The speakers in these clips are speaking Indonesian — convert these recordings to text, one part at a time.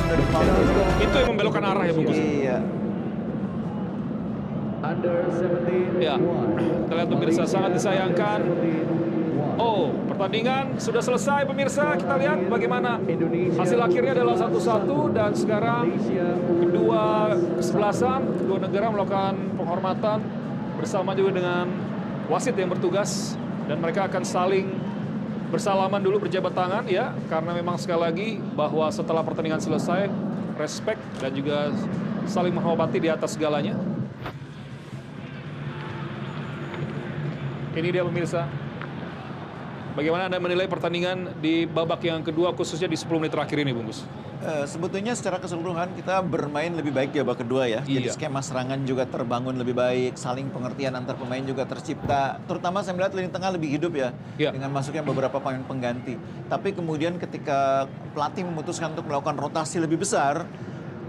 dari Faldo. Itu yang membelokkan arah ya bungkus. Iya. Ya, kita lihat pemirsa, sangat disayangkan. Oh, pertandingan sudah selesai pemirsa. Kita lihat bagaimana hasil akhirnya adalah 1-1 dan sekarang kedua kesebelasan, kedua negara melakukan penghormatan bersama juga dengan wasit yang bertugas dan mereka akan saling bersalaman dulu, berjabat tangan ya, karena memang sekali lagi bahwa setelah pertandingan selesai respect dan juga saling menghormati di atas segalanya. Ini dia pemirsa. Bagaimana Anda menilai pertandingan di babak yang kedua khususnya di 10 menit terakhir ini, Bungkus? Sebetulnya secara keseluruhan kita bermain lebih baik di babak kedua ya. Jadi Iya. skema serangan juga terbangun lebih baik, saling pengertian antar pemain juga tercipta. Terutama saya melihat lini tengah lebih hidup ya, Iya. dengan masuknya beberapa pemain pengganti. Tapi kemudian ketika pelatih memutuskan untuk melakukan rotasi lebih besar,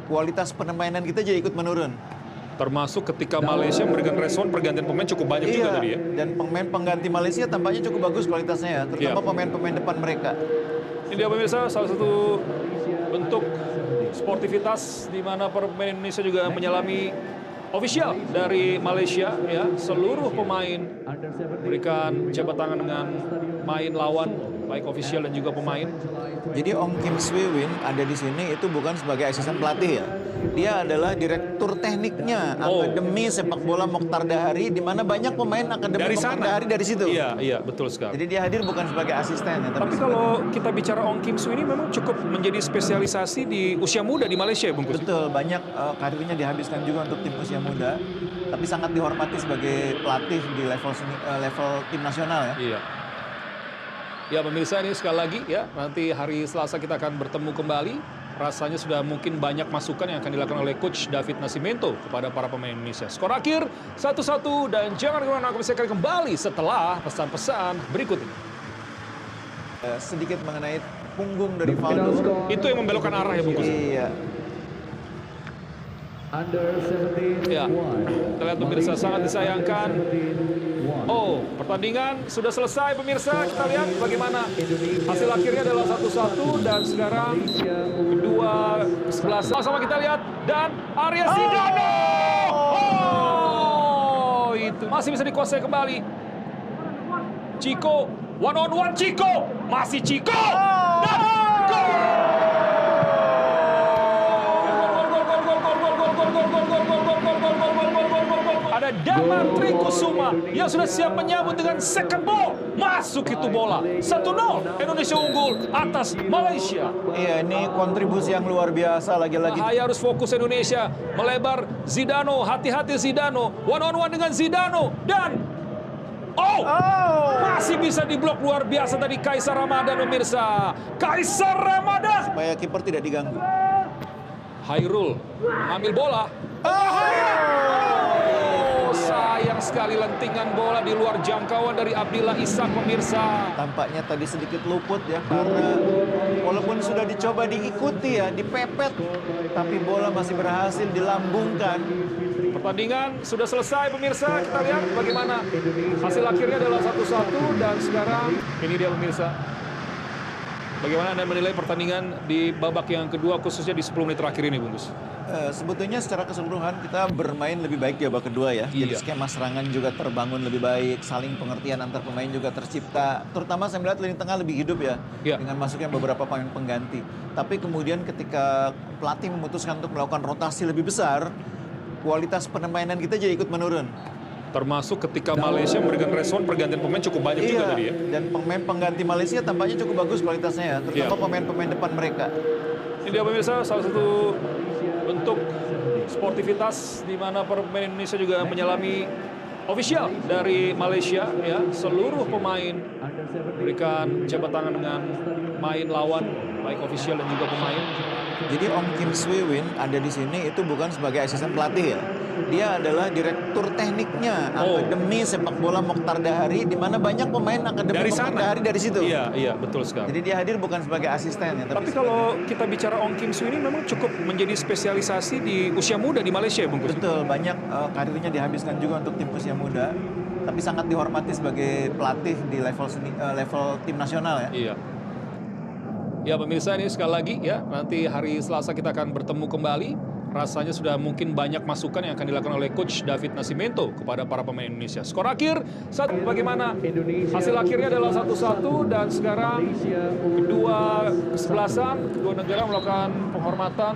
kualitas permainan kita jadi ikut menurun. Termasuk ketika Malaysia memberikan respon pergantian pemain cukup banyak juga tadi ya. Dan pemain pengganti Malaysia tampaknya cukup bagus kualitasnya ya, terutama Iya. pemain-pemain depan mereka. Ini dia pemirsa, salah satu bentuk sportivitas di mana pemain Indonesia juga menyelami official dari Malaysia ya. Seluruh pemain berikan jabat tangan dengan main lawan, baik official dan juga pemain. Jadi Om Kim Swee Win ada di sini itu bukan sebagai asisten pelatih ya. Dia adalah direktur tekniknya Akademi Sepak Bola Mokhtar Dahari, di mana banyak pemain Akademi Dari Mokhtar sana. Dahari dari situ. Iya, betul sekali. Jadi dia hadir bukan sebagai asisten ya, Tapi kalau kita bicara Ong Kim Soo ini memang cukup menjadi spesialisasi di usia muda di Malaysia ya, Bungkus? betul banyak karirnya dihabiskan juga untuk tim usia muda, tapi sangat dihormati sebagai pelatih di level tim nasional ya. Iya. Ya pemirsa, ini sekali lagi ya, nanti hari Selasa kita akan bertemu kembali. Rasanya sudah mungkin banyak masukan yang akan dilakukan oleh Coach David Nascimento kepada para pemain Indonesia. Skor akhir 1-1 dan jangan kemana-mana, aku bisa kembali setelah pesan-pesan berikut ini. Sedikit mengenai punggung dari Faldo. Itu yang membelokkan arah ya Bungkus? Iya. Ya, kita lihat pemirsa, sangat disayangkan. Oh, pertandingan sudah selesai pemirsa. Kita lihat bagaimana hasil akhirnya adalah 1-1 dan sekarang kedua kesebelasan. Sama kita lihat dan Arya Zidane. Oh, itu masih bisa dikuasai kembali. Chico, one on one Chico, masih Chico dan gol. Ada Damar Trikusuma yang sudah siap menyambut dengan second ball. Masuk itu bola. 1-0. Indonesia unggul atas Malaysia. Iya, ini kontribusi yang luar biasa lagi-lagi. Bahaya, harus fokus Indonesia. Melebar Zidane. Hati-hati Zidane. One on one dengan Zidane. Dan masih bisa diblok luar biasa tadi Kaisar Ramadan pemirsa. Kaisar Ramadan. Supaya kiper tidak diganggu. Hairul mengambil bola. Sayang sekali lentingan bola di luar jangkauan dari Abdillah Ishak pemirsa. Tampaknya tadi sedikit luput ya, karena walaupun sudah dicoba diikuti ya, dipepet, tapi bola masih berhasil dilambungkan. Pertandingan sudah selesai pemirsa. Kita lihat bagaimana hasil akhirnya adalah 1-1 dan sekarang ini dia pemirsa. Bagaimana Anda menilai pertandingan di babak yang kedua khususnya di 10 menit terakhir ini, Bungkus? Sebetulnya secara keseluruhan kita bermain lebih baik di babak kedua ya. Jadi Iya. skema serangan juga terbangun lebih baik, saling pengertian antar pemain juga tercipta. Terutama saya melihat lini tengah lebih hidup ya, Iya. dengan masuknya beberapa pemain pengganti. Tapi kemudian ketika pelatih memutuskan untuk melakukan rotasi lebih besar, kualitas permainan kita jadi ikut menurun. Termasuk ketika Malaysia memberikan respon pergantian pemain cukup banyak juga tadi ya. Dan pemain pengganti Malaysia tampaknya cukup bagus kualitasnya ya, terutama Iya. pemain-pemain depan mereka. Ini dia pemirsa, salah satu bentuk sportivitas di mana pemain Indonesia juga menyelami official dari Malaysia ya. Seluruh pemain berikan jabat tangan dengan main lawan, baik official dan juga pemain. Jadi Om Kim Swee Win ada di sini itu bukan sebagai asisten pelatih ya. Dia adalah direktur tekniknya Akademi Sepak Bola Mokhtar Dahari, di mana banyak pemain Akademi Dari Mokhtar sana. Dahari dari situ. Iya, betul sekali. Jadi dia hadir bukan sebagai asisten ya. Tapi kalau kita bicara Ong Kim Soo ini memang cukup menjadi spesialisasi di usia muda di Malaysia ya, Bungkus? betul banyak karirnya dihabiskan juga untuk tim usia muda, tapi sangat dihormati sebagai pelatih di level tim nasional ya. Iya. Ya pemirsa, ini sekali lagi ya, nanti hari Selasa kita akan bertemu kembali. Rasanya sudah mungkin banyak masukan yang akan dilakukan oleh Coach David Nascimento kepada para pemain Indonesia. Skor akhir, bagaimana hasil akhirnya adalah 1-1 dan sekarang kedua kesebelasan, kedua negara melakukan penghormatan.